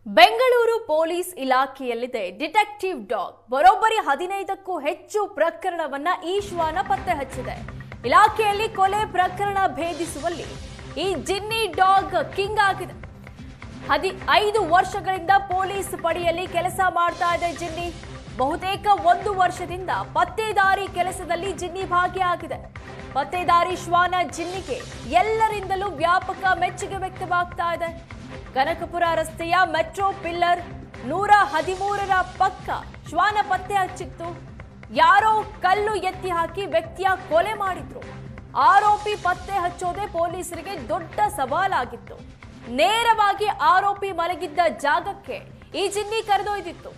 Bengaluru police ಇಲಾಖೆಯಲ್ಲಿದೆ detective dog. ಬರೋಬ್ಬರಿ 15ಕ್ಕೂ ಹೆಚ್ಚು ಪ್ರಕರಣವನ್ನ ಈ ಶ್ವಾನ ಪತ್ತೆ ಹಚ್ಚಿದೆ. ಇಲಾಖೆಯಲ್ಲಿ ಕೊಲೆ ಪ್ರಕರಣ ಭೇದಿಸುವಲ್ಲಿ ಈ ಜಿನ್ನಿ ಡಾಗ್ ಕಿಂಗ್ ಆಗಿದೆ. 5 ವರ್ಷಗಳಿಂದ ಪೊಲೀಸ್ ಪಡೆಯಲ್ಲಿ ಕೆಲಸ ಮಾಡ್ತಾ ಇದೆ ಜಿನ್ನಿ. ಬಹುತೇಕ 1 ವರ್ಷದಿಂದ ಪತ್ತೇದಾರಿ ಕೆಲಸದಲ್ಲಿ ಜಿನ್ನಿ ಭಾಗಿಯಾಗಿದೆ. ಪತ್ತೇದಾರಿ ಶ್ವಾನ ಜಿನ್ನಿಗೆ ಎಲ್ಲರಿಂದಲೂ ವ್ಯಾಪಕ ಮೆಚ್ಚುಗೆ ವ್ಯಕ್ತವಾಗ್ತಾ ಇದೆ. ಕನಕಪುರ ರಸ್ತೆಯ ಮೆಟ್ರೋ ಪಿಲ್ಲರ್ 113ರ ಪಕ್ಕ ಶ್ವಾನ ಪತ್ತೆ ಹಚ್ಚಿತ್ತು. ಯಾರೋ ಕಲ್ಲು ಎತ್ತಿ ಹಾಕಿ ವ್ಯಕ್ತಿಯ ಕೊಲೆ ಮಾಡಿದ್ರು. ಆರೋಪಿ ಪತ್ತೆ ಹಚ್ಚೋದೇ ಪೊಲೀಸರಿಗೆ ದೊಡ್ಡ ಸವಾಲಾಗಿತ್ತು. ನೇರವಾಗಿ ಆರೋಪಿ ಮಲಗಿದ್ದ ಜಾಗಕ್ಕೆ ಈ ಜಿನ್ನಿ ಕರೆದೊಯ್ದಿತ್ತು.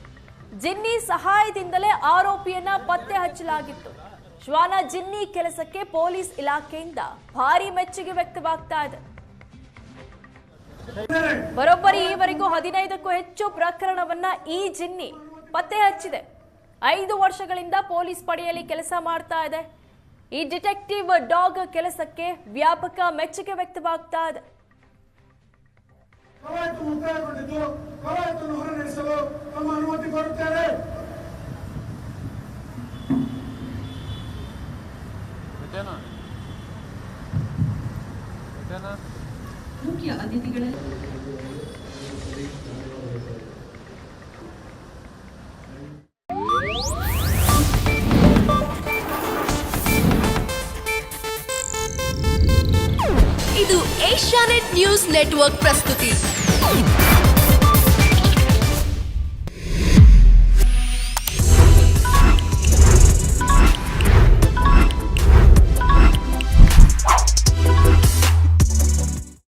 ಜಿನ್ನಿ ಸಹಾಯದಿಂದಲೇ ಆರೋಪಿಯನ್ನ ಪತ್ತೆ ಹಚ್ಚಲಾಗಿತ್ತು. ಶ್ವಾನ ಜಿನ್ನಿ ಕೆಲಸಕ್ಕೆ ಪೊಲೀಸ್ ಇಲಾಖೆಯಿಂದ ಭಾರಿ ಮೆಚ್ಚುಗೆ ವ್ಯಕ್ತವಾಗ್ತಾ ಇದೆ. ಬರೋಬ್ಬರಿ ಈವರೆಗೂ 15ಕ್ಕೂ ಹೆಚ್ಚು ಪ್ರಕರಣವನ್ನ ಈ ಜಿನ್ನಿ ಪತ್ತೆ ಹಚ್ಚಿದೆ. 5 ವರ್ಷಗಳಿಂದ ಪೊಲೀಸ್ ಪಡೆಯಲ್ಲಿ ಕೆಲಸ ಮಾಡ್ತಾ ಇದೆ. ಈ ಡಿಟೆಕ್ಟಿವ್ ಡಾಗ್ ಕೆಲಸಕ್ಕೆ ವ್ಯಾಪಕ ಮೆಚ್ಚುಗೆ ವ್ಯಕ್ತವಾಗ್ತಾ ಇದೆ. ಮುಖ್ಯ ಅತಿಥಿಗಳ ಇದು ಏಷ್ಯಾನೆಟ್ ನ್ಯೂಸ್ ನೆಟ್ವರ್ಕ್ ಪ್ರಸ್ತುತಿ.